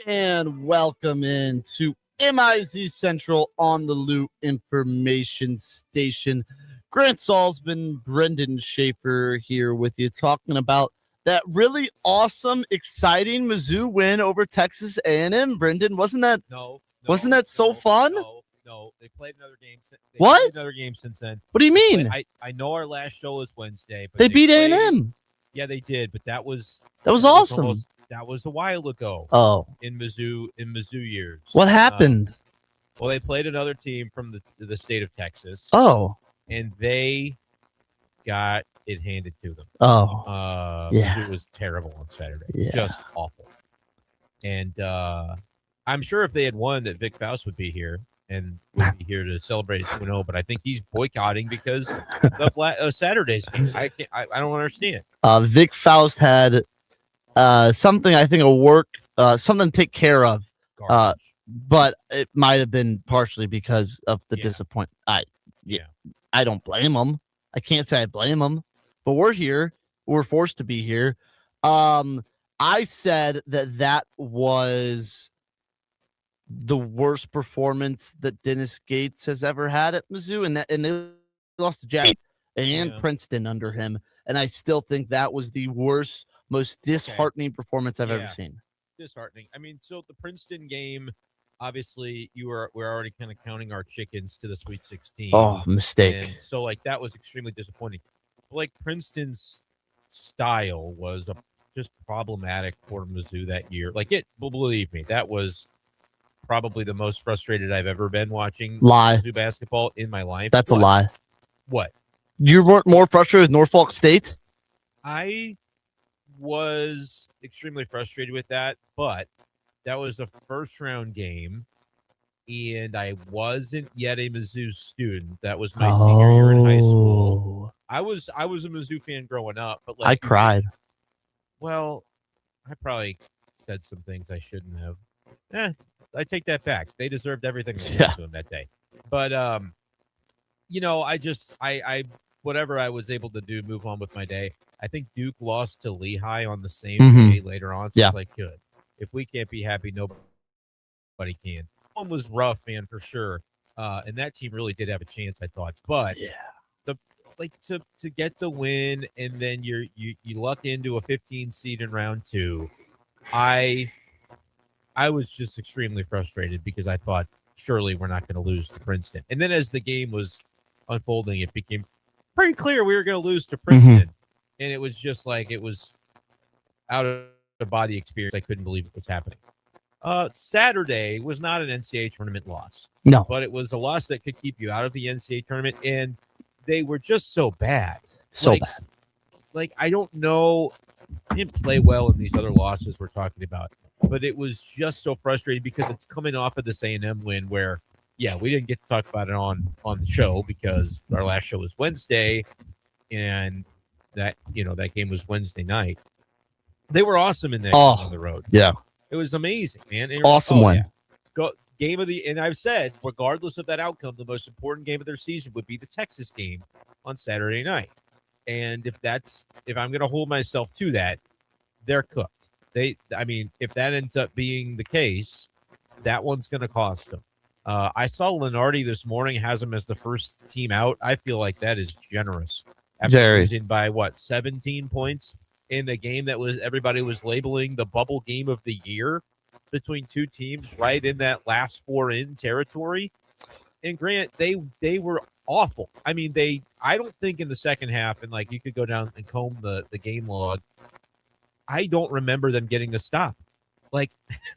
And welcome into MIZ Central on the Loot Information Station. Grant Salzman, Brendan Schaefer here with you, talking about that really awesome, exciting Mizzou win over Texas A&M. Brendan, wasn't that so fun? No. They played another game. What? Played another game since then. What do you mean? I know our last show was Wednesday, but they beat played, A&M. Yeah, they did, but that was awesome. That was a while ago. Oh, in Mizzou years. What happened? Well, they played another team from the state of Texas. Oh, and they got it handed to them. Oh, yeah. Mizzou was terrible on Saturday, Yeah. just awful. And I'm sure if they had won, that Vic Faust would be here and would be here to celebrate his 2-0. But I think he's boycotting because of Saturday's game. I don't understand. Vic Faust had something, I think, something to take care of. But it might have been partially because of the disappointment. I don't blame him. I can't say I blame him. But we're here. We're forced to be here. I said that was the worst performance that Dennis Gates has ever had at Mizzou, and they lost to Jack and Princeton under him. And I still think that was the worst, most disheartening performance I've ever seen. Disheartening. I mean, so the Princeton game, obviously, we're already kind of counting our chickens to the Sweet 16. Oh, mistake. And so, that was extremely disappointing. Princeton's style was just problematic for Mizzou that year. Believe me, that was probably the most frustrated I've ever been watching Mizzou basketball in my life. That's a lie. What? You weren't more frustrated with Norfolk State? I was extremely frustrated with that, but that was a first-round game, and I wasn't yet a Mizzou student. That was my senior year in high school. I was a Mizzou fan growing up, but I cried. Well, I probably said some things I shouldn't have. I take that back. They deserved everything that happened to them that day. But I whatever I was able to do, move on with my day. I think Duke lost to Lehigh on the same day later on. So it's good. If we can't be happy, nobody can. One was rough, man, for sure. And that team really did have a chance, I thought. But to get the win, and then you luck into a 15 seed in round 2. I was just extremely frustrated because I thought surely we're not going to lose to Princeton. And then as the game was unfolding, it became pretty clear we were going to lose to Princeton. And it was just it was out of the body experience. I couldn't believe it was happening. Saturday was not an NCAA tournament loss. No. But it was a loss that could keep you out of the NCAA tournament. And they were just so bad. Bad. I don't know. They didn't play well in these other losses we're talking about. But it was just so frustrating because it's coming off of this A&M win where, we didn't get to talk about it on the show because our last show was Wednesday, and that game was Wednesday night. They were awesome in that game on the road. Yeah. It was amazing, man. Awesome win. Game of the, and I've said, regardless of that outcome, the most important game of their season would be the Texas game on Saturday night. And if I'm going to hold myself to that, they're cooked. If that ends up being the case, that one's going to cost them. I saw Lenardi this morning has them as the first team out. I feel like that is generous. After losing by 17 points in the game that everybody was labeling the bubble game of the year between two teams right in that last 4-in territory. And Grant, they were awful. I don't think in the second half, and you could go down and comb the game log, I don't remember them getting a stop.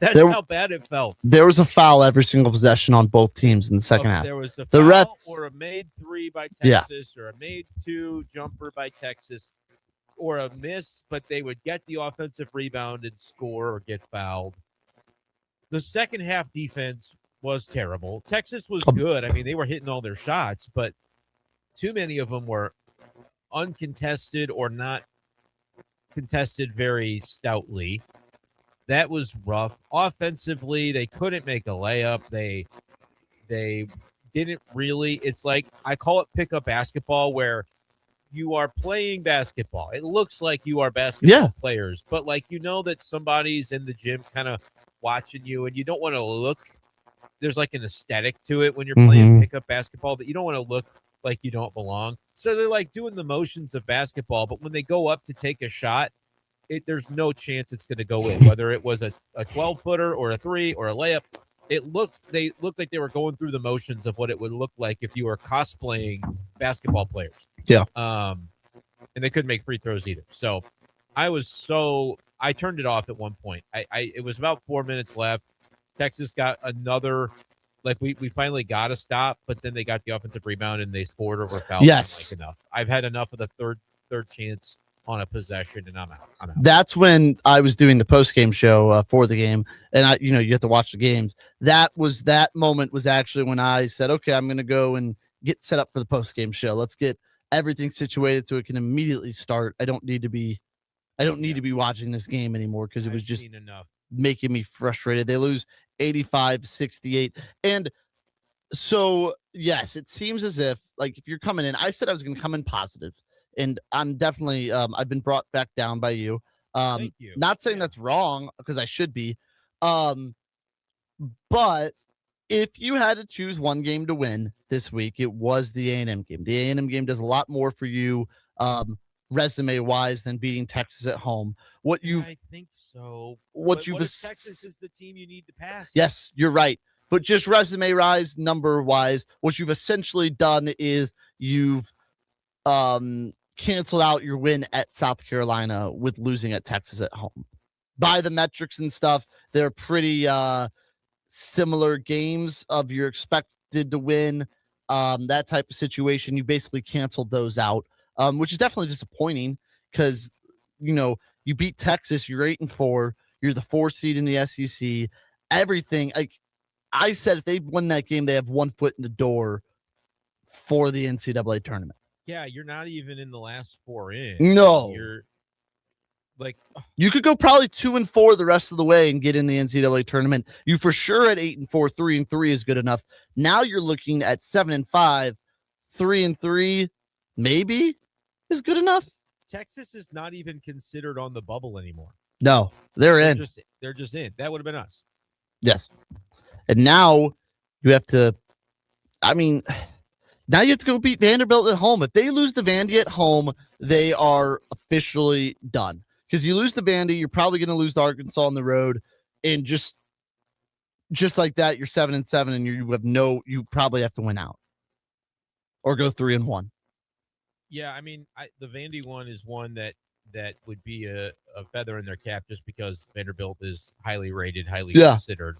That's how bad it felt. There was a foul every single possession on both teams in the second half. There was a foul or a made 3 by Texas or a made 2 jumper by Texas or a miss, but they would get the offensive rebound and score or get fouled. The second half defense was terrible. Texas was good. They were hitting all their shots, but too many of them were uncontested or not contested very stoutly. That was rough. Offensively, they couldn't make a layup. They didn't really. It's I call it pickup basketball, where you are playing basketball. It looks like you are basketball players, but that somebody's in the gym kind of watching you, and you don't want to look. There's like an aesthetic to it when you're playing pickup basketball that you don't want to look like you don't belong. So they're like doing the motions of basketball, but when they go up to take a shot, there's no chance it's going to go in. Whether it was a 12-footer or a 3 or a layup, they looked like they were going through the motions of what it would look like if you were cosplaying basketball players. Yeah. And they couldn't make free throws either. So I turned it off at one point. It was about 4 minutes left. Texas got another, like we finally got a stop, but then they got the offensive rebound and they scored over a foul. Yes. Like enough. I've had enough of the third chance on a possession, and I'm out. That's when I was doing the post-game show for the game, and you have to watch the games. That moment was actually when I said, okay, I'm going to go and get set up for the post-game show. Let's get everything situated so it can immediately start. I don't need to be watching this game anymore because it was just making me frustrated. They lose 85-68. And so, yes, it seems as if, like, if you're coming in, I said I was going to come in positive. And I'm definitely, I've been brought back down by you. Thank you. Not saying that's wrong because I should be. But if you had to choose one game to win this week, it was the A&M game. The A&M game does a lot more for you resume-wise than beating Texas at home. I think so. What if Texas is the team you need to pass? Yes, you're right. But just resume-wise, number-wise, what you've essentially done is you've canceled out your win at South Carolina with losing at Texas at home. By the metrics and stuff, they're pretty similar games of you're expected to win. That type of situation, you basically canceled those out, which is definitely disappointing because, you beat Texas, you're 8-4, you're the 4th seed in the SEC. Everything, like I said, if they win that game, they have 1 foot in the door for the NCAA tournament. Yeah, you're not even in the last 4 in. No. You're like, you could go probably 2-4 the rest of the way and get in the NCAA tournament. You for sure at 8-4, 3-3 is good enough. Now you're looking at 7-5, 3-3, maybe is good enough. Texas is not even considered on the bubble anymore. No, they're in. They're just in. That would have been us. Yes. And now you have to, now you have to go beat Vanderbilt at home. If they lose to Vandy at home, they are officially done. Because you lose to Vandy, you're probably going to lose to Arkansas on the road. And just like that, you're 7-7 and you probably have to win out. Or go 3-1. Yeah, the Vandy one is one that would be a feather in their cap just because Vanderbilt is highly rated, highly considered.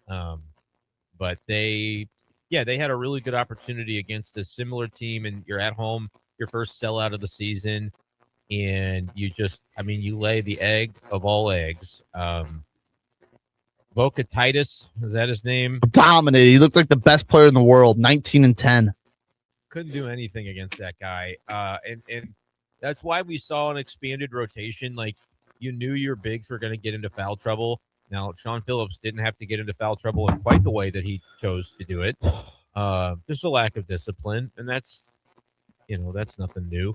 But they had a really good opportunity against a similar team, and you're at home, your first sellout of the season, and you lay the egg of all eggs. Vocatitis, is that his name? Dominated. He looked like the best player in the world, 19-10. Couldn't do anything against that guy. And that's why we saw an expanded rotation. Like, you knew your bigs were going to get into foul trouble. Now, Sean Phillips didn't have to get into foul trouble in quite the way that he chose to do it. Just a lack of discipline, and that's nothing new.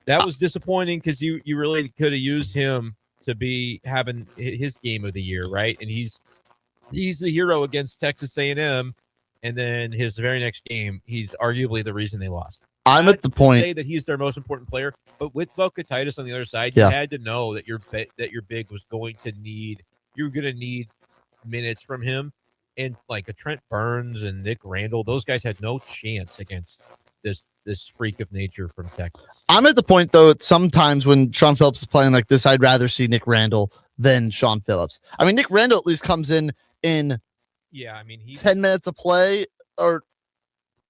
That was disappointing because you really could have used him to be having his game of the year, right? And he's the hero against Texas A&M, and then his very next game, he's arguably the reason they lost. I'm at the point to say that he's their most important player, but with Vocatitis on the other side, you had to know that your big was going to need. You're going to need minutes from him. And like a Trent Burns and Nick Randall, those guys had no chance against this freak of nature from Texas. I'm at the point, though, sometimes when Sean Phillips is playing like this, I'd rather see Nick Randall than Sean Phillips. Nick Randall at least comes in 10 minutes of play, or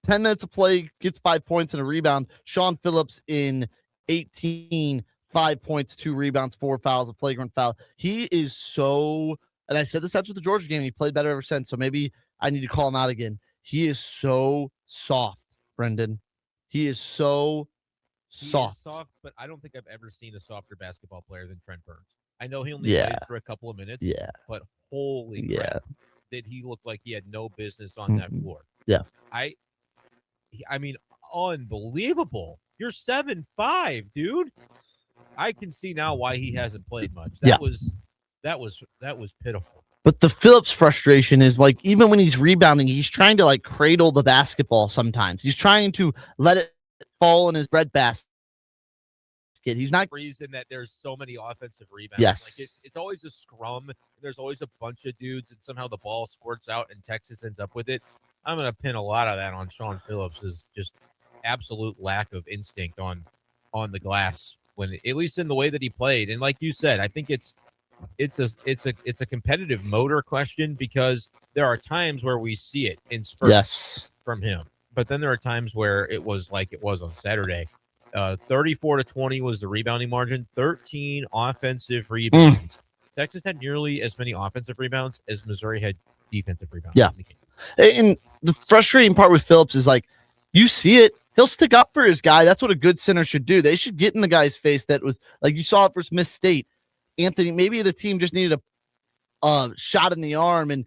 10 minutes of play, gets 5 points and a rebound. Sean Phillips in 18, 5 points, 2 rebounds, 4 fouls, a flagrant foul. He is so, and I said this after the Georgia game, he played better ever since, so maybe I need to call him out again. He is so soft, Brendan. He is so soft. He is soft, but I don't think I've ever seen a softer basketball player than Trent Burns. I know he only played for a couple of minutes, but holy crap, did he look like he had no business on that floor. Yeah. Unbelievable. You're 7'5", dude. I can see now why he hasn't played much. That was pitiful. But the Phillips frustration is like, even when he's rebounding, he's trying to like cradle the basketball sometimes. He's trying to let it fall in his breadbasket. He's not reason that there's so many offensive rebounds. Yes. Like it's always a scrum. There's always a bunch of dudes, and somehow the ball squirts out and Texas ends up with it. I'm going to pin a lot of that on Sean Phillips' just absolute lack of instinct on the glass, when at least in the way that he played. And like you said, I think it's a competitive motor question, because there are times where we see it in spurts from him, but then there are times where it was like it was on Saturday. 34-20 was the rebounding margin. 13 offensive rebounds. Texas had nearly as many offensive rebounds as Missouri had defensive rebounds. Yeah. And the frustrating part with Phillips is like, you see it, he'll stick up for his guy. That's what a good center should do. They should get in the guy's face. That was like, you saw it versus Miss State. Anthony, maybe the team just needed a shot in the arm, and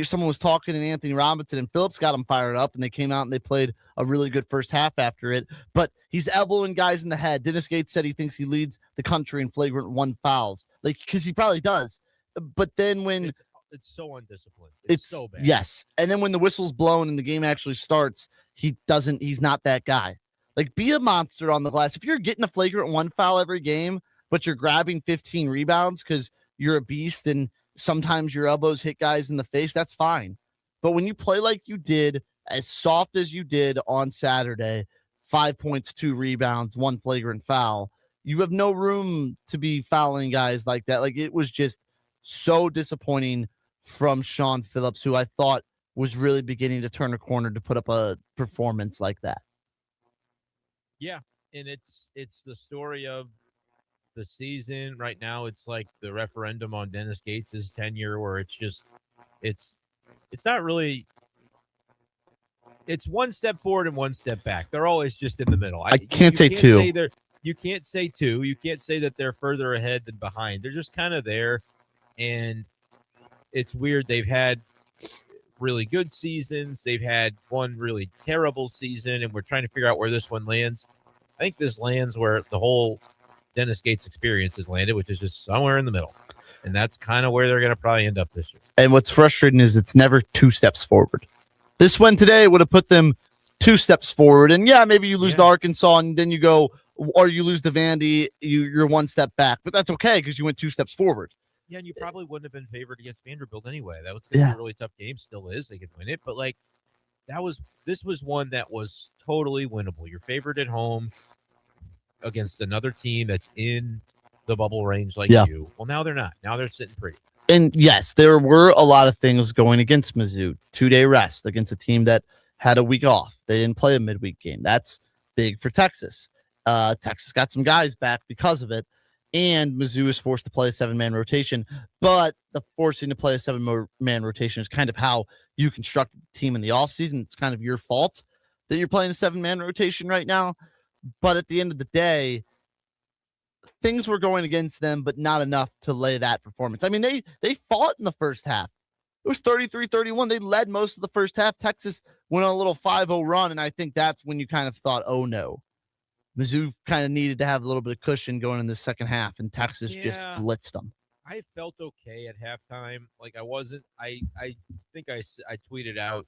someone was talking, and Anthony Robinson and Phillips got him fired up, and they came out and they played a really good first half after it. But he's elbowing guys in the head. Dennis Gates said he thinks he leads the country in flagrant 1 fouls, like, because he probably does. But then when it's so undisciplined, it's so bad. Yes, and then when the whistle's blown and the game actually starts, he's not that guy. Like, be a monster on the glass. If you're getting a flagrant 1 foul every game, but you're grabbing 15 rebounds because you're a beast and sometimes your elbows hit guys in the face, that's fine. But when you play like you did, as soft as you did on Saturday, 5 points, 2 rebounds, 1 flagrant foul, you have no room to be fouling guys like that. Like, it was just so disappointing from Sean Phillips, who I thought was really beginning to turn a corner to put up a performance like that. Yeah, and it's the story of the season right now. It's like the referendum on Dennis Gates' tenure, where it's not really, it's 1 step forward and 1 step back. They're always just in the middle. I can't say two. You can't say two. You can't say that they're further ahead than behind. They're just kind of there, and it's weird. They've had really good seasons. They've had one really terrible season, and we're trying to figure out where this one lands. I think this lands where the whole Dennis Gates experience has landed, which is just somewhere in the middle. And that's kind of where they're going to probably end up this year. And what's frustrating is it's never 2 steps forward. This win today would have put them 2 steps forward. And yeah, maybe you lose to Arkansas and then you go, or you lose to Vandy, you're 1 step back. But that's okay because you went 2 steps forward. Yeah, and you probably wouldn't have been favored against Vanderbilt anyway. That was going to be a really tough game. Still is. They could win it. But like, this was one that was totally winnable. You're favored at home against another team that's in the bubble range like you. Well, now they're not. Now they're sitting pretty. And yes, there were a lot of things going against Mizzou. 2-day rest against a team that had a week off. They didn't play a midweek game. That's big for Texas. Texas got some guys back because of it. And Mizzou is forced to play a 7-man rotation. But the forcing to play a 7-man rotation is kind of how you construct the team in the offseason. It's kind of your fault that you're playing a 7-man rotation right now. But at the end of the day, things were going against them, but not enough to lay that performance. I mean, they fought in the first half. It was 33-31. They led most of the first half. Texas went on a little 5-0 run, and I think that's when you kind of thought, oh, no. Mizzou kind of needed to have a little bit of cushion going in the second half, and Texas just blitzed them. I felt okay at halftime. Like, I wasn't – I think I tweeted out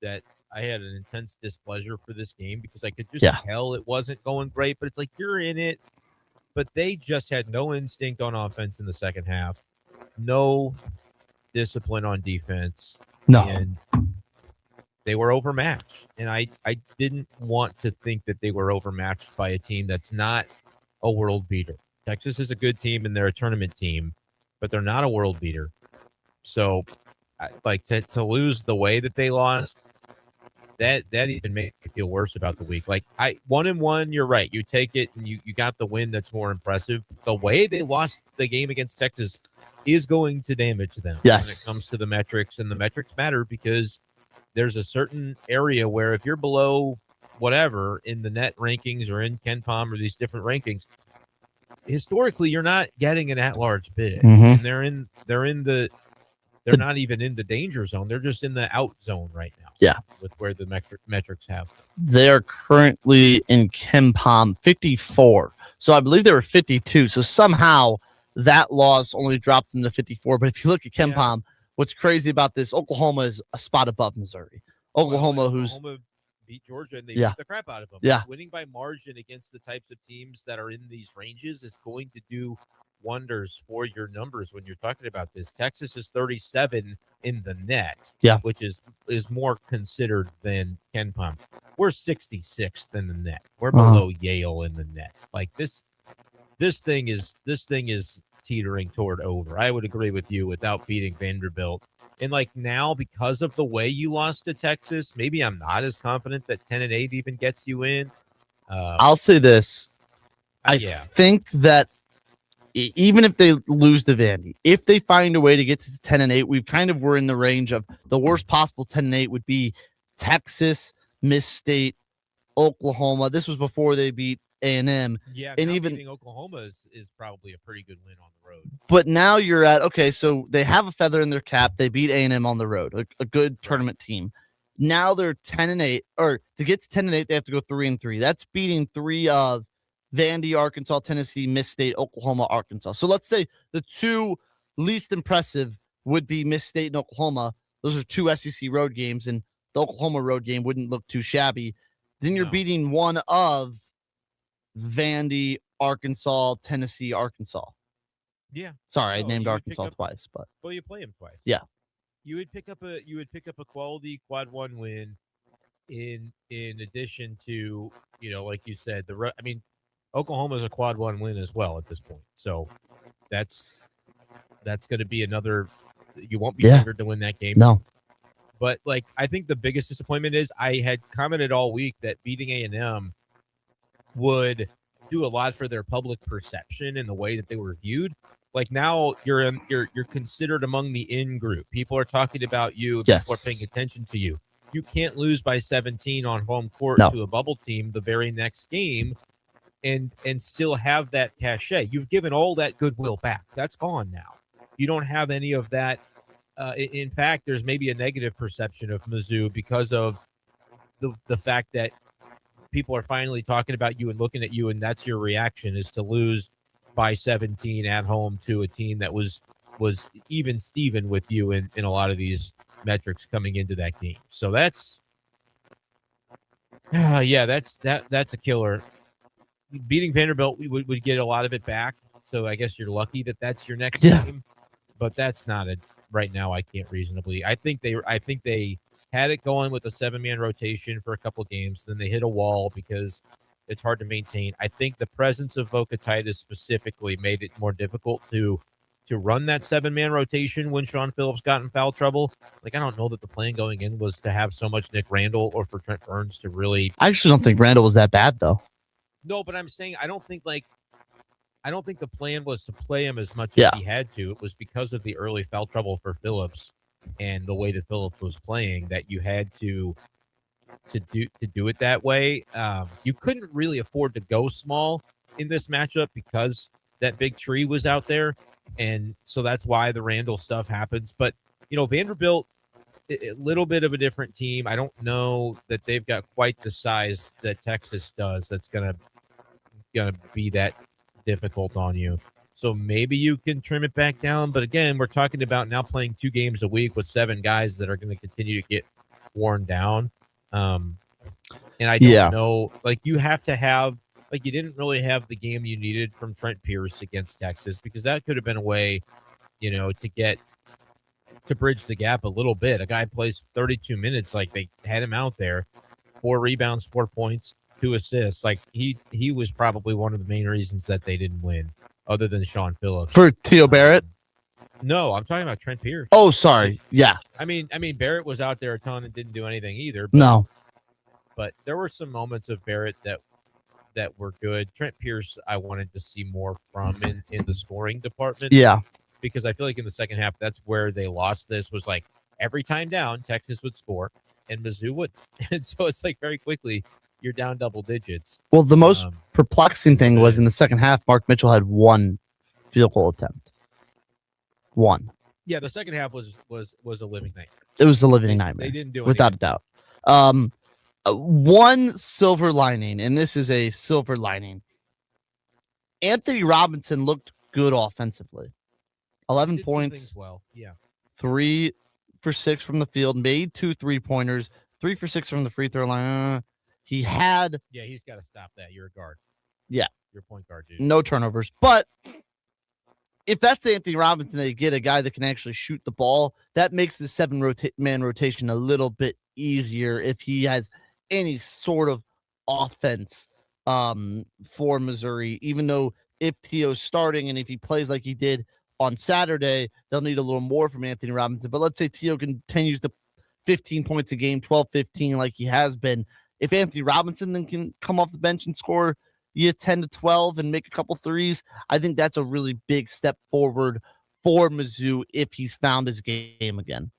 that I had an intense displeasure for this game because I could just tell it wasn't going great. But it's like, you're in it. But they just had no instinct on offense in the second half. No discipline on defense. No. And they were overmatched. And I didn't want to think that they were overmatched by a team that's not a world beater. Texas is a good team and they're a tournament team, but they're not a world beater. So, like, to lose the way that they lost, that even made me feel worse about the week. Like, 1-1, you're right. You take it and you got the win. That's more impressive. The way they lost the game against Texas is going to damage them when it comes to the metrics, and the metrics matter because there's a certain area where if you're below whatever in the net rankings or in Ken Palm or these different rankings, historically you're not getting an at-large bid. And they're not even in the danger zone. They're just in the out zone right now. Yeah. With where the metrics have. They are currently in Ken Palm 54. So I believe they were 52. So somehow that loss only dropped them to 54. But if you look at Ken Palm, what's crazy about this, Oklahoma is a spot above Missouri. Oklahoma beat Georgia and they Yeah. beat the crap out of them. Yeah. Winning by margin against the types of teams that are in these ranges is going to do wonders for your numbers when you're talking about this. Texas is 37 in the net, Yeah. which is more considered than Ken Palm. We're 66th in the net. We're below Yale in the net. Like this thing is teetering toward over. I would agree with you without beating Vanderbilt. And like now, because of the way you lost to Texas, maybe I'm not as confident that 10-8 even gets you in. I'll say this. I think that even if they lose to Vandy, if they find a way to get to 10-8, we kind of were in the range of the worst possible 10-8 would be Texas, Miss State, Oklahoma. This was before they beat A&M. Yeah, and even beating Oklahoma is probably a pretty good win on the road. But now you're at, okay, so they have a feather in their cap. They beat A&M on the road, a good tournament team. Now they're 10-8, or to get to 10-8, they have to go 3-3. That's beating 3 of Vandy, Arkansas, Tennessee, Miss State, Oklahoma, Arkansas. So let's say the 2 least impressive would be Miss State and Oklahoma. Those are 2 SEC road games, and the Oklahoma road game wouldn't look too shabby. Then you're beating 1 of Vandy, Arkansas, Tennessee, Arkansas. Yeah. Sorry, I named Arkansas twice, but well, you play them twice. Yeah. You would pick up a quality quad 1 win in addition to, like you said, Oklahoma's a quad 1 win as well at this point. So that's going to be another. You won't be favored to win that game. No. But like, I think the biggest disappointment is I had commented all week that beating A&M would do a lot for their public perception and the way that they were viewed. Like now you're considered among the in group. People are talking about you. Yes. People are paying attention to you. You can't lose by 17 on home court to a bubble team the very next game and still have that cachet. You've given all that goodwill back. That's gone now. You don't have any of that. In fact, there's maybe a negative perception of Mizzou because of the fact that people are finally talking about you and looking at you, and that's your reaction is to lose by 17 at home to a team that was even Steven with you in a lot of these metrics coming into that game. So that's that's a killer. Beating Vanderbilt, we would get a lot of it back. So I guess you're lucky that that's your next game, but that's not it right now. I can't reasonably. I think they had it going with a 7-man rotation for a couple of games. Then they hit a wall because it's hard to maintain. I think the presence of Voca Titus specifically made it more difficult to run that 7-man rotation when Sean Phillips got in foul trouble. Like, I don't know that the plan going in was to have so much Nick Randall or for Trent Burns to really. I actually don't think Randall was that bad, though. No, but I'm saying I don't think the plan was to play him as much as he had to. It was because of the early foul trouble for Phillips and the way that Phillips was playing that you had to do it that way. You couldn't really afford to go small in this matchup because that big tree was out there, and so that's why the Randall stuff happens. But Vanderbilt, a little bit of a different team. I don't know that they've got quite the size that Texas does. That's gonna be that difficult on you. So maybe you can trim it back down. But again, we're talking about now playing 2 games a week with 7 guys that are going to continue to get worn down. And I don't know, like you have to have, like you didn't really have the game you needed from Trent Pierce against Texas because that could have been a way, to bridge the gap a little bit. A guy plays 32 minutes, like they had him out there, 4 rebounds, 4 points, 2 assists. Like he was probably one of the main reasons that they didn't win, other than Sean Phillips. For Theo Barrett? No, I'm talking about Trent Pierce. Oh, sorry. Yeah. I mean, Barrett was out there a ton and didn't do anything either. But there were some moments of Barrett that were good. Trent Pierce, I wanted to see more from in the scoring department. Yeah. Because I feel like in the second half, that's where they lost this, was like every time down, Texas would score and Mizzou would. And so it's like very quickly, you're down double digits. Well, the most perplexing thing was in the second half, Mark Mitchell had 1 field goal attempt. 1. Yeah, the second half was a living nightmare. It was a living nightmare. They didn't do it without a doubt. One silver lining, and this is a silver lining. Anthony Robinson looked good offensively. 11 points. Well, yeah. 3 for 6 from the field, made 2 3-pointers, 3 for 6 from the free throw line. He had he's got to stop that. You're a guard. Yeah. You're a point guard, dude. No turnovers. But if that's Anthony Robinson, they get a guy that can actually shoot the ball, that makes the 7-man rotation a little bit easier if he has any sort of offense for Missouri, even though if T.O.'s starting and if he plays like he did on Saturday, they'll need a little more from Anthony Robinson. But let's say T.O. continues to 15 points a game, 12, 15 like he has been. If Anthony Robinson then can come off the bench and score 10 to 12 and make a couple threes, I think that's a really big step forward for Mizzou if he's found his game again.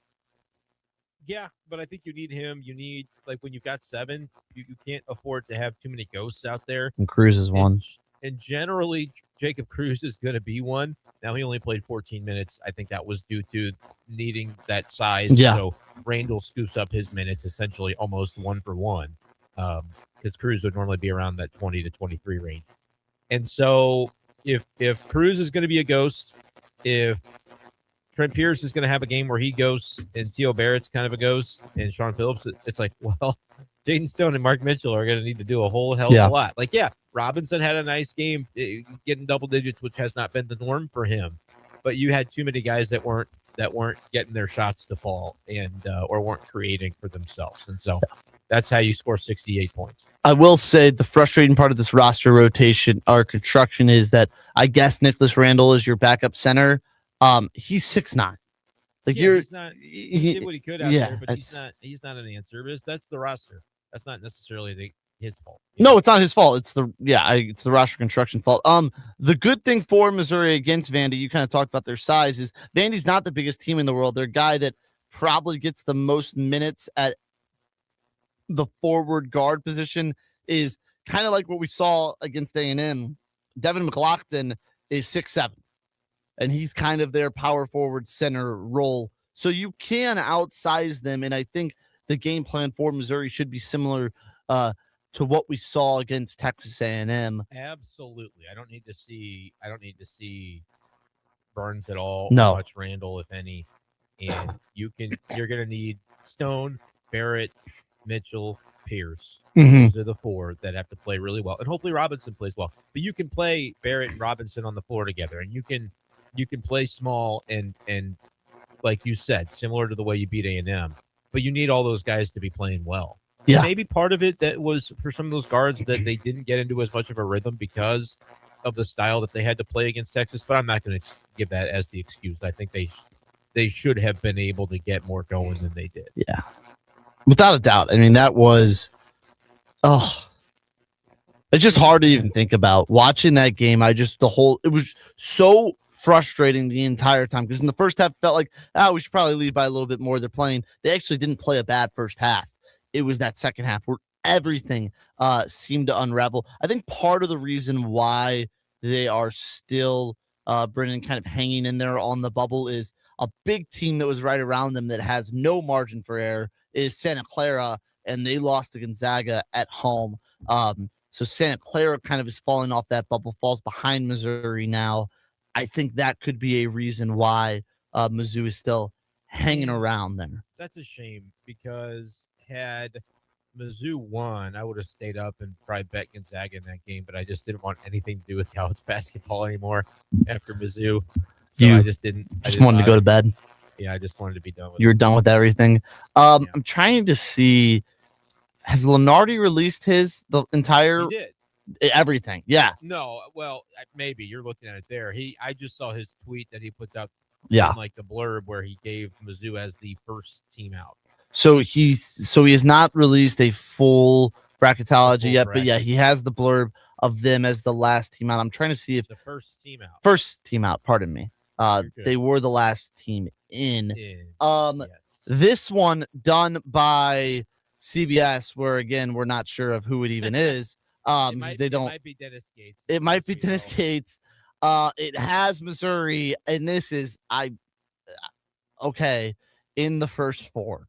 Yeah, but I think you need him. You need, like, when you've got 7, you can't afford to have too many ghosts out there. And Cruz is one. And generally, Jacob Cruz is going to be one. Now, he only played 14 minutes. I think that was due to needing that size. Yeah. So Randall scoops up his minutes essentially almost 1 for 1. Because Cruz would normally be around that 20 to 23 range. And so if Cruz is going to be a ghost, if Trent Pierce is going to have a game where he ghosts and T.O. Barrett's kind of a ghost and Sean Phillips, it's like, well, Jaden Stone and Mark Mitchell are going to need to do a whole hell of a lot. Like, yeah, Robinson had a nice game getting double digits, which has not been the norm for him. But you had too many guys that weren't getting their shots to fall and or weren't creating for themselves. And so that's how you score 68 points. I will say the frustrating part of this roster rotation or construction is that I guess Nicholas Randall is your backup center. He's 6'9". Like he's not. He did what he could out there, but he's not an answer. That's the roster. That's not necessarily his fault. No, it's not his fault. It's it's the roster construction fault. The good thing for Missouri against Vandy, you kind of talked about their size, is Vandy's not the biggest team in the world. They're a guy that probably gets the most minutes at the forward guard position is kind of like what we saw against A&M. Devin McLaughlin is 6'7", and he's kind of their power forward center role. So you can outsize them, and I think the game plan for Missouri should be similar to what we saw against Texas A&M. Absolutely. I don't need to see Burns at all. No. Much Randall, if any. And you're going to need Stone, Barrett, Mitchell, Pierce. Mm-hmm. Those are the 4 that have to play really well. And hopefully Robinson plays well. But you can play Barrett and Robinson on the floor together, and you can play small and like you said, similar to the way you beat A&M. But you need all those guys to be playing well. Yeah. Maybe part of it that was for some of those guards that they didn't get into as much of a rhythm because of the style that they had to play against Texas. But I'm not going to give that as the excuse. I think they should have been able to get more going than they did. Yeah. Without a doubt. I mean, that was, it's just hard to even think about watching that game. It was so frustrating the entire time because in the first half, it felt like, we should probably lead by a little bit more. They actually didn't play a bad first half. It was that second half where everything seemed to unravel. I think part of the reason why they are still, Brennan, kind of hanging in there on the bubble is a big team that was right around them that has no margin for error is Santa Clara, and they lost to Gonzaga at home. So Santa Clara kind of is falling off that bubble, falls behind Missouri now. I think that could be a reason why Mizzou is still hanging around there. That's a shame because had Mizzou won, I would have stayed up and probably bet Gonzaga in that game, but I just didn't want anything to do with college basketball anymore after Mizzou. So I just didn't. I just wanted to go to bed. Yeah, I just wanted to be done with it. You were done with everything. I'm trying to see, has Lenardi released the entire? He did. Everything. Yeah. No, well, maybe you're looking at it there. I just saw his tweet that he puts out. Yeah. In like the blurb where he gave Mizzou as the first team out. So he has not released a full bracketology yet, but yeah, he has the blurb of them as the last team out. I'm trying to see if the first team out. First team out. Pardon me. They were the last team in. Yes. This one done by CBS, where again we're not sure of who it even is. It might be Dennis Gates. It might be Dennis Gates. It has Missouri, and this is in the first 4.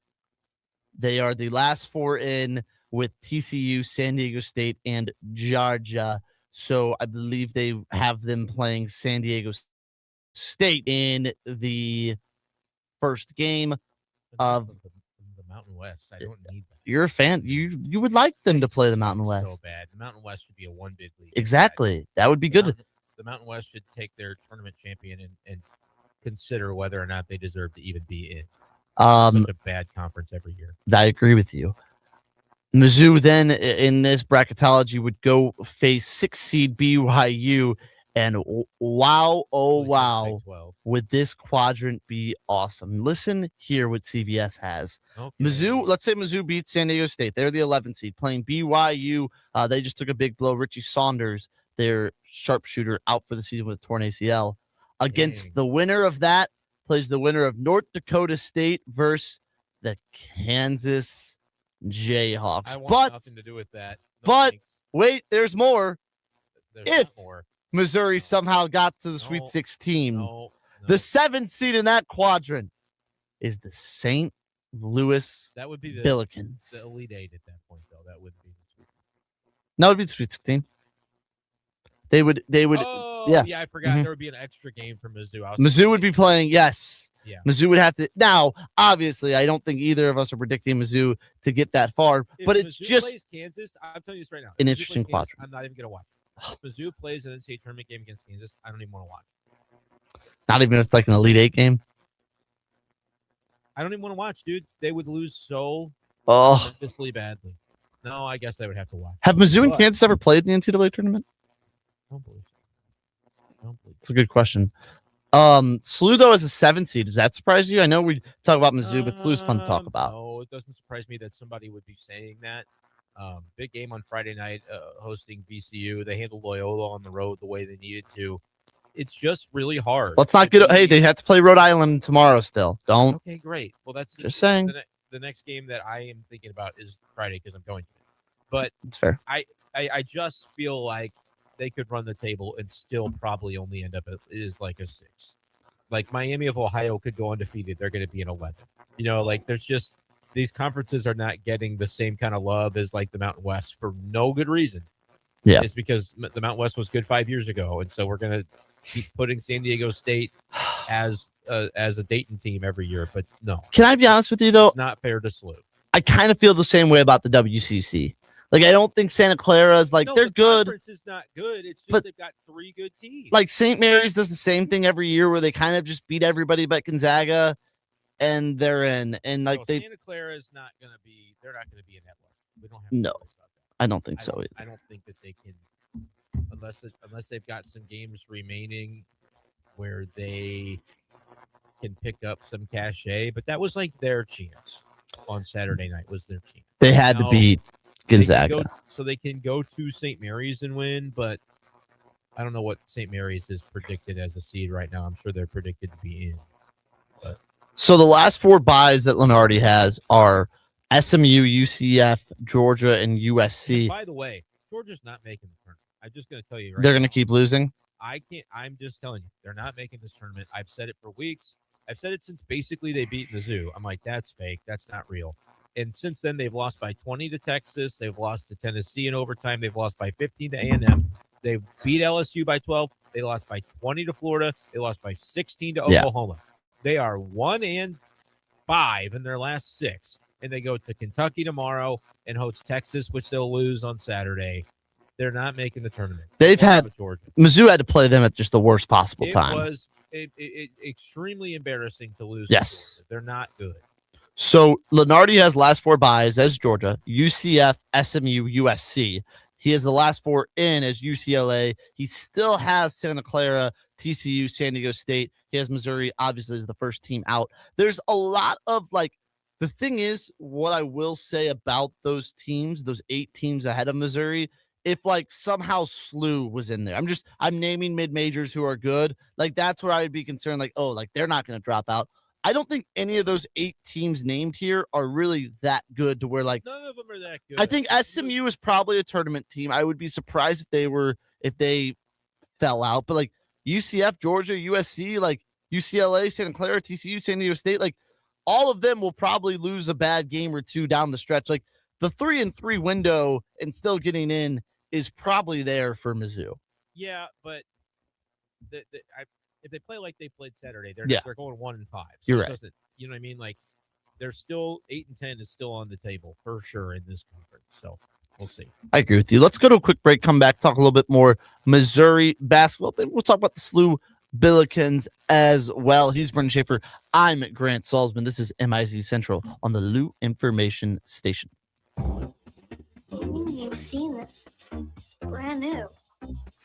They are the last 4 in with TCU, San Diego State, and Georgia. So I believe they have them playing San Diego State in the first game of the Mountain West. I don't need that. You're a fan. You would like them to play the Mountain West. So bad. The Mountain West should be a one big league. Exactly. That would be good. The Mountain West should take their tournament champion and consider whether or not they deserve to even be in. Such a bad conference every year. I agree with you. Mizzou then in this bracketology would go face 6 seed BYU, and wow, oh wow, would this quadrant be awesome? Listen here what CBS has. Okay. Mizzou, let's say Mizzou beats San Diego State. They're the 11th seed playing BYU. They just took a big blow. Richie Saunders, their sharpshooter, out for the season with a torn ACL. Against the winner of that plays the winner of North Dakota State versus the Kansas Jayhawks. I want nothing to do with that. Wait, there's more. There's more. Missouri somehow got to the Sweet 16. The 7th seed in that quadrant is the St. Louis that would be the Billikens. The Elite Eight at that point, though. That would be the Sweet 16. No, it would be the Sweet 16. They would. Oh, yeah, I forgot there would be an extra game for Mizzou. Mizzou would be playing. Yes. Yeah. Mizzou would have to. Now, obviously, I don't think either of us are predicting Mizzou to get that far, but it's Mizzou just plays Kansas. I'm telling you this right now. An interesting quadrant. I'm not even going to watch. If Mizzou plays an NCAA tournament game against Kansas, I don't even want to watch. Not even if it's like an Elite Eight game. I don't even want to watch, dude. They would lose so tremendously badly. No, I guess I would have to watch. Have Mizzou and Kansas ever played in the NCAA tournament? I don't believe so. It's a good question. SLU though as a 7 seed, does that surprise you? I know we talk about Mizzou, but SLU's fun to talk about. No, it doesn't surprise me that somebody would be saying that. Big game on Friday night, hosting VCU. They handled Loyola on the road the way they needed to. It's just really hard. Let's not get. Hey, they have to play Rhode Island tomorrow. Still, don't. Okay, great. Well, that's just saying. The next game that I am thinking about is Friday because I'm going to. But it's fair. I just feel like they could run the table and still probably only end up is like a 6. Like Miami of Ohio could go undefeated. They're going to be an 11. You know, like there's just these conferences are not getting the same kind of love as like the Mountain West for no good reason. Yeah, it's because the Mountain West was good 5 years ago, and so we're going to keep putting San Diego State as a Dayton team every year. But no, can I be honest with you though? It's not fair to SLU. I kind of feel the same way about the WCC. Like, I don't think Santa Clara is like they're good. The conference is not good. It's just they've got 3 good teams. Like St. Mary's does the same thing every year where they kind of just beat everybody but Gonzaga, and they're in. And like Santa Clara is not going to be. They're not going to be in that level. We don't have. No, I don't think so. I don't think that they can, unless they've got some games remaining where they can pick up some cachet. But that was like their chance on Saturday night. Was their chance. They had to beat Gonzaga. They can go to St. Mary's and win, but I don't know what St. Mary's is predicted as a seed right now. I'm sure they're predicted to be in. But. So the last 4 buys that Lenardi has are SMU, UCF, Georgia, and USC. And by the way, Georgia's not making the tournament. I'm just going to tell you right They're going to keep losing? I'm just telling you. They're not making this tournament. I've said it for weeks. I've said it since basically they beat Mizzou. I'm like, that's fake. That's not real. And since then, they've lost by 20 to Texas. They've lost to Tennessee in overtime. They've lost by 15 to A&M. They beat LSU by 12. They lost by 20 to Florida. They lost by 16 to Oklahoma. They are 1-5 in their last 6. And they go to Kentucky tomorrow and host Texas, which they'll lose on Saturday. They're not making the tournament. Mizzou had to play them at just the worst possible time. It was extremely embarrassing to lose. Yes. They're not good. So Lenardi has last 4 buys as Georgia, UCF, SMU, USC. He has the last 4 in as UCLA. He still has Santa Clara, TCU, San Diego State. He has Missouri, obviously, as the first team out. There's a lot of the thing is, what I will say about those teams, those 8 teams ahead of Missouri, if somehow SLU was in there, I'm naming mid-majors who are good. That's where I would be concerned. They're not going to drop out. I don't think any of those 8 teams named here are really that good to where none of them are that good. I think SMU is probably a tournament team. I would be surprised if they fell out. But UCF, Georgia, USC, UCLA, Santa Clara, TCU, San Diego State, all of them will probably lose a bad game or 2 down the stretch. The 3-3 window and still getting in is probably there for Mizzou. Yeah, but if they play like they played Saturday, they're going 1-5. So You're right. you know what I mean? Like, they're still 8-10 is still on the table for sure in this conference. So we'll see. I agree with you. Let's go to a quick break, come back, talk a little bit more Missouri basketball. Then we'll talk about the SLU Billikens as well. He's Brendan Schaefer. I'm Grant Salzman. This is MIZ Central on the Lou Information Station. You've seen this. It's brand new.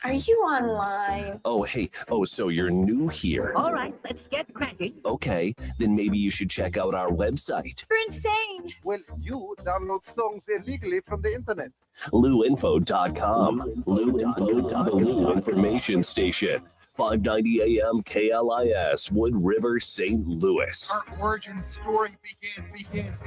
Are you online? Oh, hey. Oh, so you're new here. All right, let's get cracking. Okay, then maybe you should check out our website. You're insane. Well, you download songs illegally from the internet. LouInfo.com. LouInfo.com. The Lou Information Station. 590 AM KLIS, Wood River, St. Louis. Our origin story began.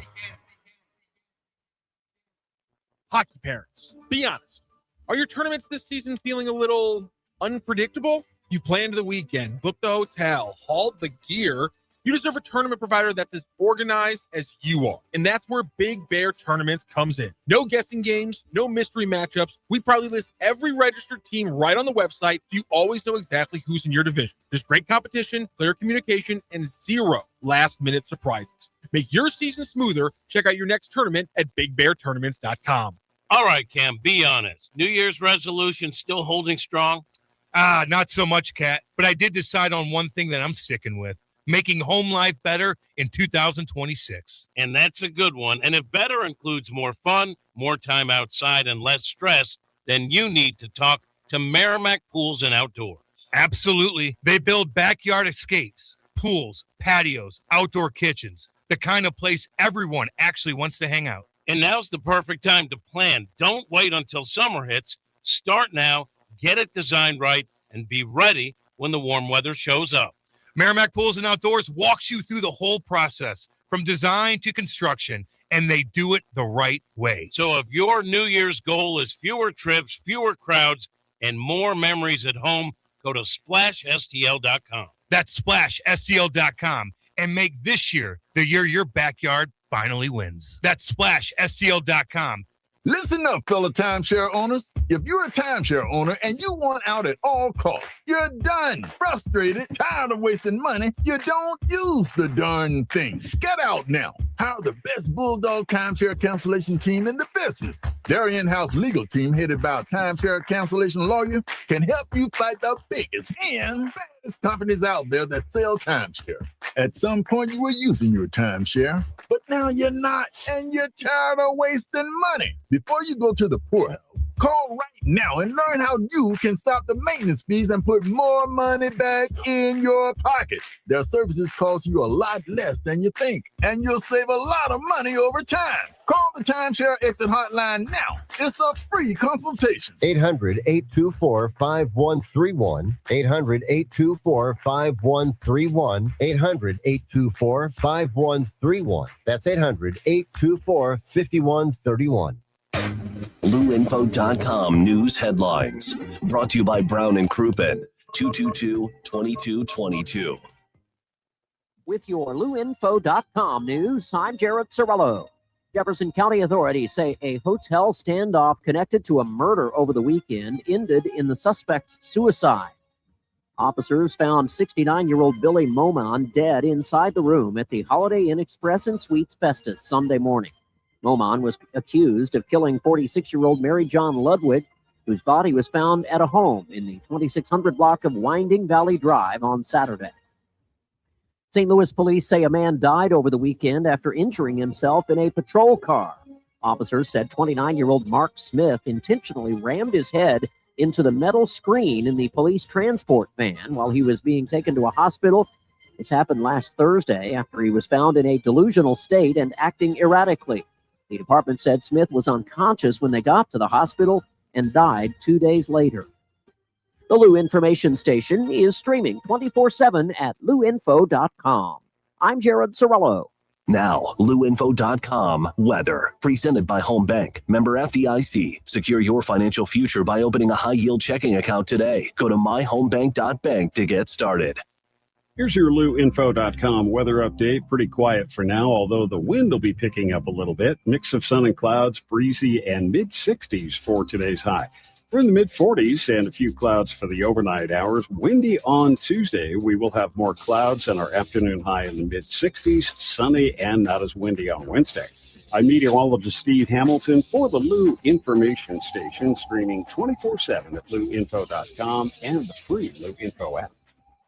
Hockey parents, be honest. Are your tournaments this season feeling a little unpredictable? You planned the weekend, booked the hotel, hauled the gear. You deserve a tournament provider that's as organized as you are. And that's where Big Bear Tournaments comes in. No guessing games, no mystery matchups. We probably list every registered team right on the website. So you always know exactly who's in your division. There's great competition, clear communication, and zero last-minute surprises. Make your season smoother. Check out your next tournament at BigBearTournaments.com. All right, Cam, be honest. New Year's resolution still holding strong? Not so much, Kat. But I did decide on one thing that I'm sticking with. Making home life better in 2026. And that's a good one. And if better includes more fun, more time outside, and less stress, then you need to talk to Merrimack Pools and Outdoors. Absolutely. They build backyard escapes, pools, patios, outdoor kitchens, the kind of place everyone actually wants to hang out. And now's the perfect time to plan. Don't wait until summer hits. Start now, get it designed right, and be ready when the warm weather shows up. Merrimack Pools and Outdoors walks you through the whole process, from design to construction, and they do it the right way. So if your New Year's goal is fewer trips, fewer crowds, and more memories at home, go to SplashSTL.com. That's SplashSTL.com, and make this year the year your backyard finally wins. That's SplashSTL.com. Listen up, fellow timeshare owners. If you're a timeshare owner and you want out at all costs, you're done. Frustrated, tired of wasting money, you don't use the darn thing. Get out now. Hire the best Bulldog timeshare cancellation team in the business. Their in-house legal team, headed by a timeshare cancellation lawyer, can help you fight the biggest and baddest companies out there that sell timeshare. At some point, you were using your timeshare, but now you're not, and you're tired of wasting money. Before you go to the poorhouse, call right now and learn how you can stop the maintenance fees and put more money back in your pocket. Their services cost you a lot less than you think, and you'll save a lot of money over time. Call the Timeshare Exit Hotline now. It's a free consultation. 800-824-5131. 800-824-5131. 800-824-5131. That's 800-824-5131. LouInfo.com news headlines. Brought to you by Brown and Crouppen. 222-2222. With your LouInfo.com news, I'm Jared Sorello. Jefferson County authorities say a hotel standoff connected to a murder over the weekend ended in the suspect's suicide. Officers found 69-year-old Billy Momon dead inside the room at the Holiday Inn Express and Suites Festus Sunday morning. Momon was accused of killing 46-year-old Mary John Ludwig, whose body was found at a home in the 2600 block of Winding Valley Drive on Saturday. St. Louis police say a man died over the weekend after injuring himself in a patrol car. Officers said 29-year-old Mark Smith intentionally rammed his head into the metal screen in the police transport van while he was being taken to a hospital. This happened last Thursday after he was found in a delusional state and acting erratically. The department said Smith was unconscious when they got to the hospital and died 2 days later. The Lou Information Station is streaming 24/7 at LouInfo.com. I'm Jared Sorello. Now, LouInfo.com weather. Presented by Home Bank. Member FDIC. Secure your financial future by opening a high-yield checking account today. Go to myhomebank.bank to get started. Here's your LouInfo.com weather update. Pretty quiet for now, although the wind will be picking up a little bit. Mix of sun and clouds, breezy, and mid-60s for today's high. We're in the mid-40s and a few clouds for the overnight hours. Windy on Tuesday. We will have more clouds and our afternoon high in the mid-60s. Sunny and not as windy on Wednesday. I'm meteorologist Steve Hamilton for the Lou Information Station, streaming 24/7 at louinfo.com and the free Lou Info app.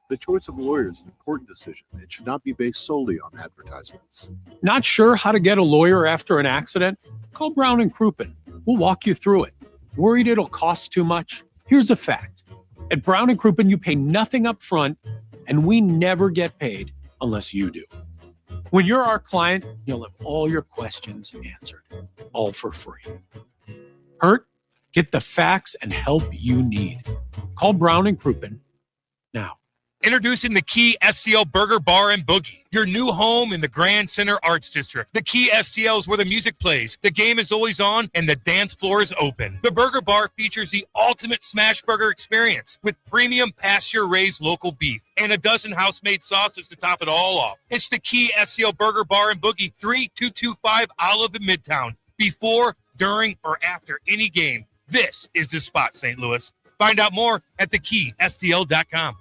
The choice of a lawyer is an important decision. It should not be based solely on advertisements. Not sure how to get a lawyer after an accident? Call Brown and Crouppen. We'll walk you through it. Worried it'll cost too much? Here's a fact. At Brown and Crouppen, you pay nothing up front, and we never get paid unless you do. When you're our client, you'll have all your questions answered, all for free. Hurt? Get the facts and help you need. Call Brown and Crouppen now. Introducing the Key STL Burger Bar and Boogie, your new home in the Grand Center Arts District. The Key STL is where the music plays, the game is always on, and the dance floor is open. The Burger Bar features the ultimate smash burger experience with premium pasture-raised local beef and a dozen house-made sauces to top it all off. It's the Key STL Burger Bar and Boogie, 3225 Olive in Midtown. Before, during, or after any game, this is the spot, St. Louis. Find out more at thekeystl.com.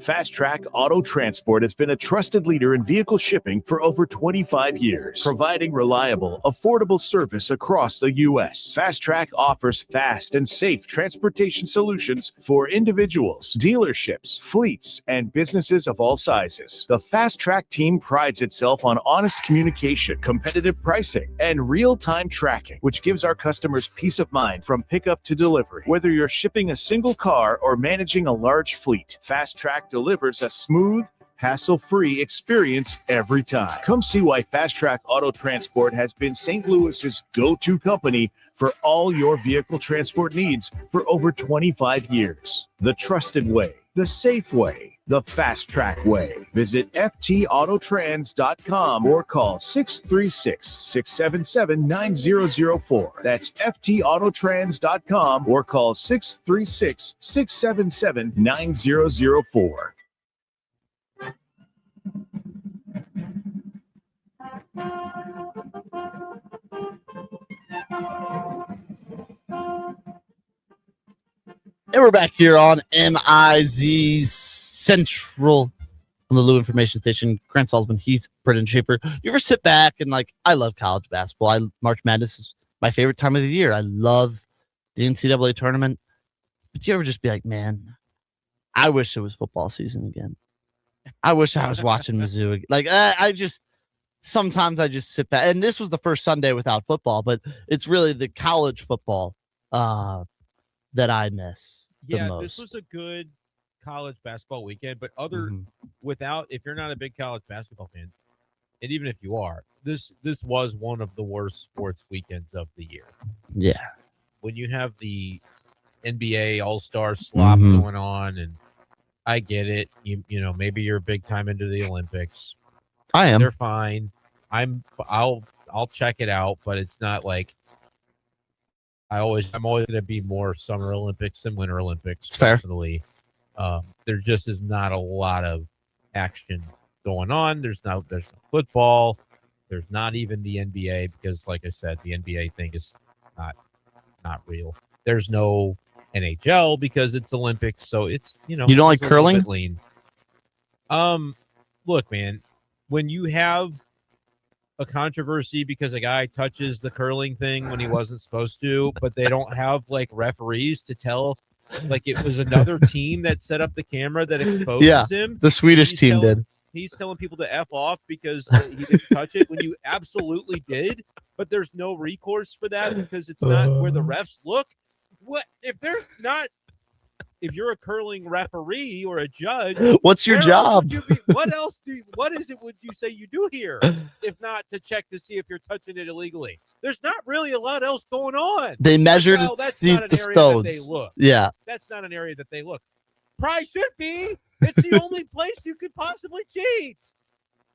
Fast Track Auto Transport has been a trusted leader in vehicle shipping for over 25 years, providing reliable, affordable service across the U.S. Fast Track offers fast and safe transportation solutions for individuals, dealerships, fleets, and businesses of all sizes. The Fast Track team prides itself on honest communication, competitive pricing, and real-time tracking, which gives our customers peace of mind from pickup to delivery. Whether you're shipping a single car or managing a large fleet, Fast Track delivers a smooth, hassle-free experience every time. Come see why Fast Track Auto Transport has been St. Louis's go-to company for all your vehicle transport needs for over 25 years. The trusted way, the safe way, the Fast Track way. Visit ftautotrans.com or call 636-677-9004. That's ftautotrans.com or call 636-677-9004. And we're back here on MIZ Central on the Lou Information Station. Grant Salzman, Heath, Brendan Schaefer. You ever sit back and I love college basketball. March Madness is my favorite time of the year. I love the NCAA tournament. But you ever just be like, man, I wish it was football season again. I wish I was watching Mizzou. Sometimes I just sit back. And this was the first Sunday without football, but it's really the college football that I miss the most. This was a good college basketball weekend, but if you're not a big college basketball fan, and even if you are, this was one of the worst sports weekends of the year. Yeah. When you have the NBA All-Star slop going on, and I get it, you know, maybe you're big time into the Olympics. I am. They're fine. I'll check it out, but it's not like I'm always going to be more Summer Olympics than Winter Olympics. It's fair. Personally, there just is not a lot of action going on. There's no football. There's not even the NBA because, like I said, the NBA thing is not real. There's no NHL because it's Olympics, so it's you don't like curling. Lean. Look, man, when you have a controversy because a guy touches the curling thing when he wasn't supposed to, but they don't have referees to tell, it was another team that set up the camera that exposes him. The Swedish team did. He's telling people to F off because he didn't touch it when you absolutely did, but there's no recourse for that because it's not where the refs look. If you're a curling referee or a judge, what's your job? What would you say you do here if not to check to see if you're touching it illegally? There's not really a lot else going on. They measured that's not an area that they look. Yeah. That's not an area that they look. Probably should be. It's the only place you could possibly cheat.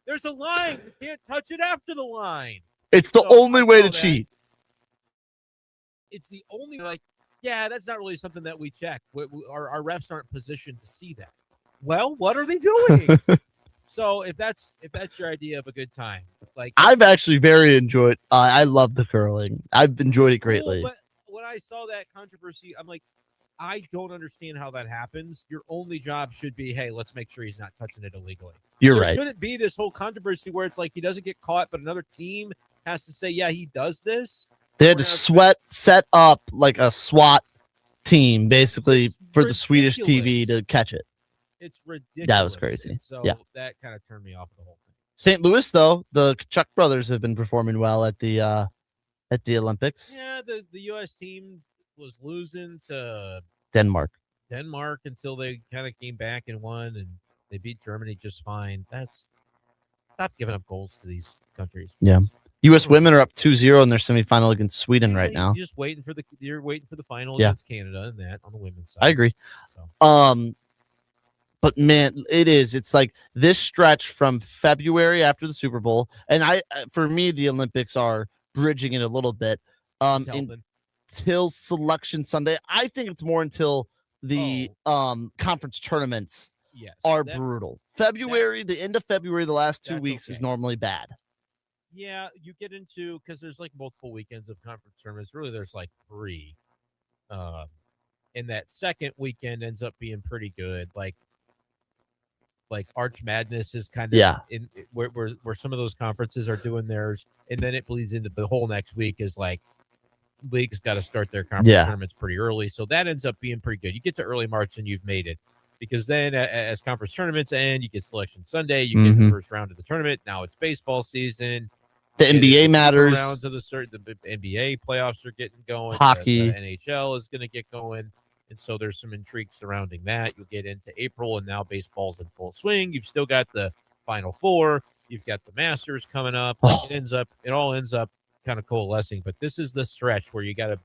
There's a line. You can't touch it after the line. It's the only way to cheat. It's the only that's not really something that we check. Our refs aren't positioned to see that. Well, what are they doing? So if that's your idea of a good time, I've actually very enjoyed. I love the curling. I've enjoyed it greatly. But what I saw that controversy, I'm like, I don't understand how that happens. Your only job should be, hey, let's make sure he's not touching it illegally. You're there right. shouldn't be this whole controversy where it's like he doesn't get caught, but another team has to say, yeah, he does this. They had to set up like a SWAT team, basically, for the Swedish TV to catch it. It's ridiculous. That was crazy. And so yeah. that kind of turned me off the whole thing. St. Louis, though, the Chuck brothers have been performing well at the Olympics. Yeah, the U.S. team was losing to Denmark until they kind of came back and won, and they beat Germany just fine. Stop giving up goals to these countries. Yeah. U.S. women are up 2-0 in their semifinal against Sweden right now. You're just waiting for the final Yeah. against Canada and that on the women's side. I agree. So. But man, it's like this stretch from February after the Super Bowl, and for me, the Olympics are bridging it a little bit until Selection Sunday. I think it's more until the conference tournaments are brutal. The end of February, the last 2 weeks is normally bad. Yeah, you get into, because there's like multiple weekends of conference tournaments. Really, there's like 3. And that second weekend ends up being pretty good. Like Arch Madness is kind of in where some of those conferences are doing theirs, and then it bleeds into the whole next week. Is like leagues got to start their conference tournaments pretty early, so that ends up being pretty good. You get to early March and you've made it, because then as conference tournaments end, you get Selection Sunday, you get the first round of the tournament. Now it's baseball season. The NBA matters. Rounds of the NBA playoffs are getting going. Hockey, the NHL is going to get going. And so there's some intrigue surrounding that. You'll get into April, and now baseball's in full swing. You've still got the Final Four. You've got the Masters coming up. It all ends up kind of coalescing. But this is the stretch where you gotta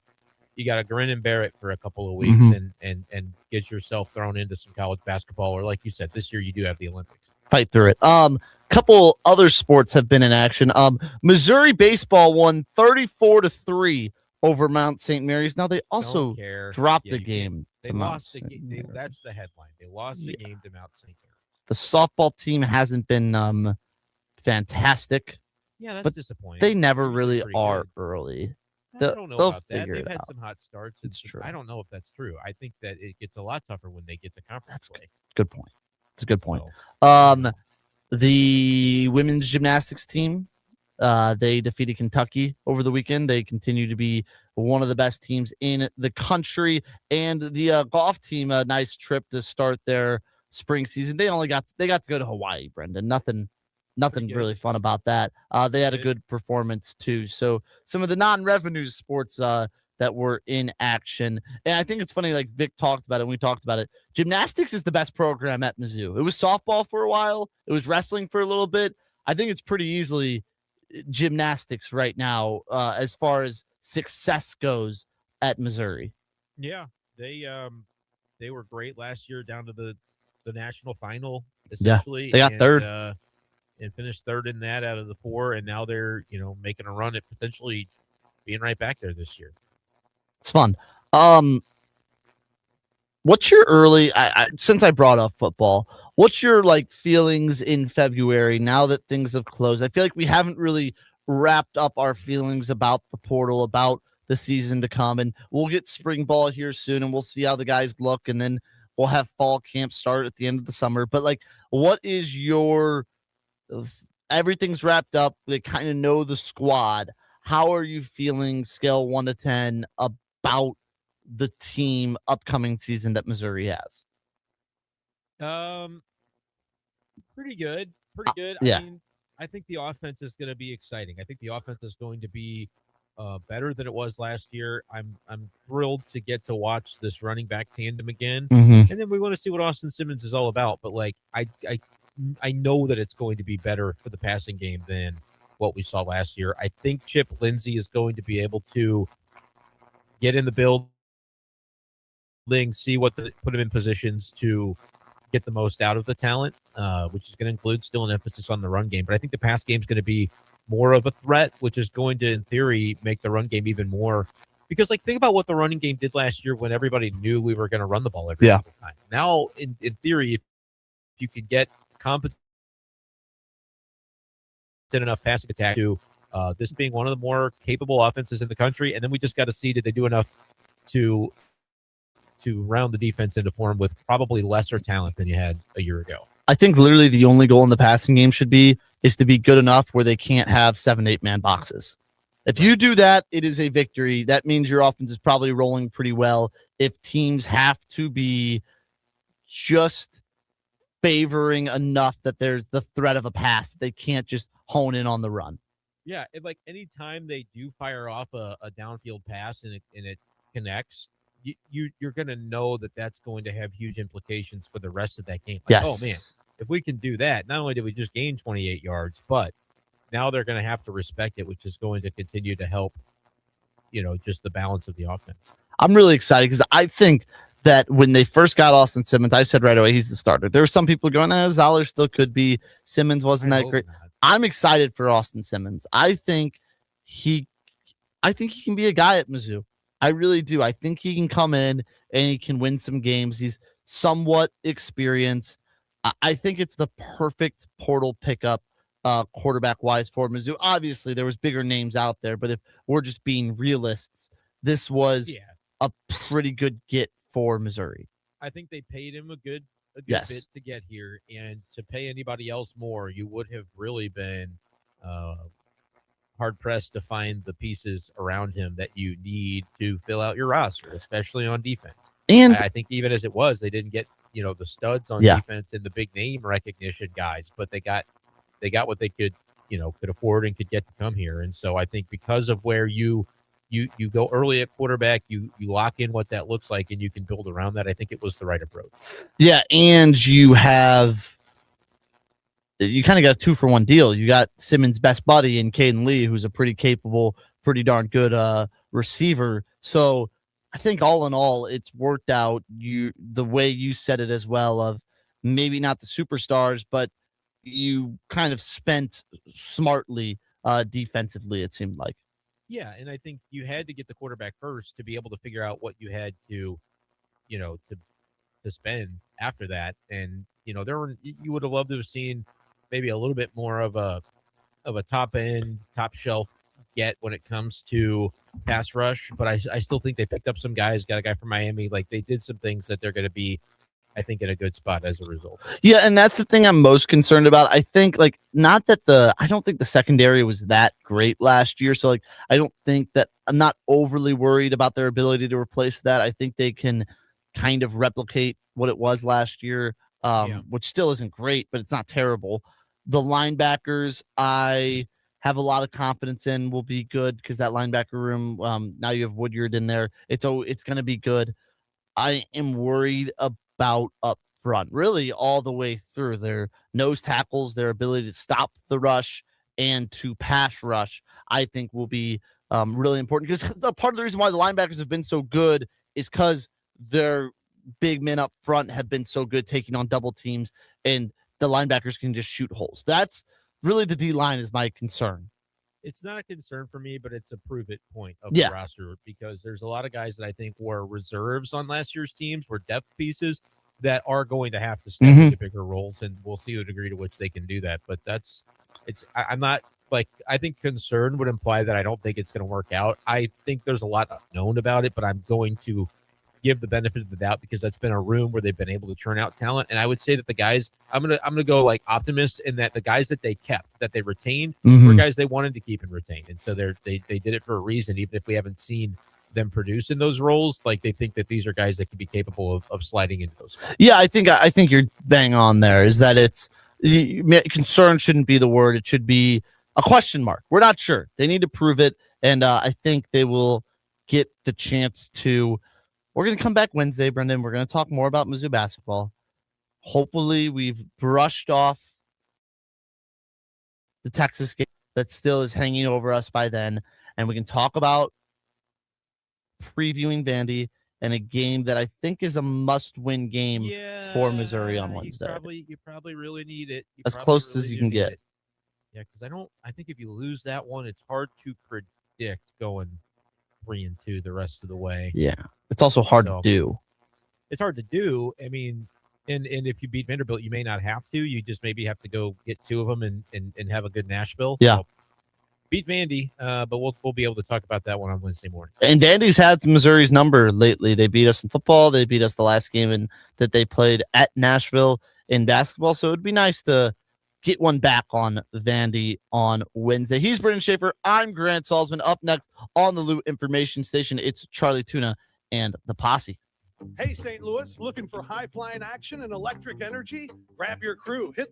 grin and bear it for a couple of weeks and get yourself thrown into some college basketball. Or like you said, this year you do have the Olympics. Fight through it. Couple other sports have been in action. Missouri baseball won 34-3 over Mount St. Mary's. Now they also dropped the game. They lost the game. That's the headline. They lost the game to Mount St. Mary's. The softball team hasn't been fantastic. Yeah, that's disappointing. They never really are early. I don't know about that. They've had out. some hot starts. It's true. I don't know if that's true. I think that it gets a lot tougher when they get to conference play. Good point. It's a good point. So, the women's gymnastics team, they defeated Kentucky over the weekend. They continue to be one of the best teams in the country. And the golf team, a nice trip to start their spring season. They got to go to Hawaii, Brendan. Nothing really fun about that. They had a good performance too. So some of the non-revenue sports that were in action. And I think it's funny, like Vic talked about it, and we talked about it. Gymnastics is the best program at Mizzou. It was softball for a while. It was wrestling for a little bit. I think it's pretty easily gymnastics right now as far as success goes at Missouri. Yeah, they were great last year, down to the national final, essentially. Yeah, they got third. And finished third in that out of the 4, and now they're making a run at potentially being right back there this year. It's fun. What's your early? Since I brought up football, what's your feelings in February now that things have closed? I feel like we haven't really wrapped up our feelings about the portal, about the season to come, and we'll get spring ball here soon, and we'll see how the guys look, and then we'll have fall camp start at the end of the summer. But what is your? Everything's wrapped up. They kind of know the squad. How are you feeling, scale 1 to 10, about the team upcoming season that Missouri has? Pretty good. Yeah. I mean, I think the offense is going to be exciting. I think the offense is going to be better than it was last year. I'm thrilled to get to watch this running back tandem again, and then we want to see what Austin Simmons is all about. But I know that it's going to be better for the passing game than what we saw last year. I think Chip Lindsey is going to be able to get in the building, see put him in positions to get the most out of the talent, which is going to include still an emphasis on the run game. But I think the pass game is going to be more of a threat, which is going to, in theory, make the run game even more. Because, think about what the running game did last year when everybody knew we were going to run the ball every single time. Now, in theory, if you could get competent enough passing attack to This being one of the more capable offenses in the country, and then we just got to see, did they do enough to round the defense into form with probably lesser talent than you had a year ago. I think literally the only goal in the passing game is to be good enough where they can't have 7-8 man boxes. If you do that, it is a victory. That means your offense is probably rolling pretty well. If teams have to be just favoring enough that there's the threat of a pass, they can't just hone in on the run. Yeah, and like anytime they do fire off a downfield pass and it connects, you're going to know that that's going to have huge implications for the rest of that game. Like, yes. Oh man, if we can do that, not only did we just gain 28 yards, but now they're going to have to respect it, which is going to continue to help, just the balance of the offense. I'm really excited because I think that when they first got Austin Simmons, I said right away he's the starter. There were some people going, Zoller still could be. Simmons wasn't that great. Not. I'm excited for Austin Simmons. I think he can be a guy at Mizzou. I really do. I think he can come in and he can win some games. He's somewhat experienced. I think it's the perfect portal pickup quarterback wise for Mizzou. Obviously, there was bigger names out there, but if we're just being realists, this was a pretty good get for Missouri. I think they paid him a good yes. bit to get here, and to pay anybody else more, you would have really been hard pressed to find the pieces around him that you need to fill out your roster, especially on defense. And I think even as it was, they didn't get the studs on defense and the big name recognition guys, but they got what they could afford and could get to come here. And so I think because of where you go early at quarterback, you lock in what that looks like and you can build around that. I think it was the right approach. Yeah, and you kind of got a 2-for-1 deal. You got Simmons' best buddy in Caden Lee, who's a pretty capable, pretty darn good receiver. So I think all in all, it's worked out. The way you said it as well, of maybe not the superstars, but you kind of spent smartly defensively, it seemed like. Yeah, and I think you had to get the quarterback first to be able to figure out what you had to spend after that. And you would have loved to have seen maybe a little bit more of a top end, top shelf get when it comes to pass rush. But I still think they picked up some guys, got a guy from Miami. Like they did some things that they're going to be, I think, in a good spot as a result. Yeah, and that's the thing I'm most concerned about. I think I don't think the secondary was that great last year. So I don't think that I'm not overly worried about their ability to replace that. I think they can kind of replicate what it was last year, which still isn't great, but it's not terrible. The linebackers, I have a lot of confidence in will be good because that linebacker room, now you have Woodyard in there. It's going to be good. I am worried about up front, really all the way through. Their nose tackles, their ability to stop the rush and to pass rush, I think will be really important, because part of the reason why the linebackers have been so good is because their big men up front have been so good taking on double teams, and the linebackers can just shoot holes. That's really the D-line is my concern. It's not a concern for me, but it's a prove it point of the roster, because there's a lot of guys that I think were reserves on last year's teams, were depth pieces that are going to have to step into bigger roles, and we'll see the degree to which they can do that. But I'm not I think concern would imply that I don't think it's going to work out. I think there's a lot unknown about it, but I'm going to give the benefit of the doubt because that's been a room where they've been able to churn out talent. And I would say that the guys, I'm gonna go optimist in that the guys that they kept, that they retained, were guys they wanted to keep and retain. And so they did it for a reason, even if we haven't seen them produce in those roles. They think that these are guys that can be capable of sliding into those spots. Yeah, I think you're bang on there, is that it's concern shouldn't be the word. It should be a question mark. We're not sure. They need to prove it. And I think they will get the chance to. We're going to come back Wednesday, Brendan. We're going to talk more about Mizzou basketball. Hopefully, we've brushed off the Texas game that still is hanging over us by then, and we can talk about previewing Vandy and a game that I think is a must-win game for Missouri on Wednesday. You probably really need it. As close as you can get. Yeah, because I think if you lose that one, it's hard to predict going 3-2 the rest of the way. Yeah. It's also hard to do. It's hard to do. I mean, and if you beat Vanderbilt, you may not have to. You just maybe have to go get two of them and have a good Nashville. Yeah. So beat Vandy, but we'll be able to talk about that one on Wednesday morning. And Vandy's had Missouri's number lately. They beat us in football. They beat us the last game that they played at Nashville in basketball. So it'd be nice to get one back on Vandy on Wednesday. He's Brendan Schaefer. I'm Grant Salzman. Up next on the Lou Information Station, it's Charlie Tuna and the Posse. Hey, St. Louis, looking for high-flying action and electric energy? Grab your crew. Hit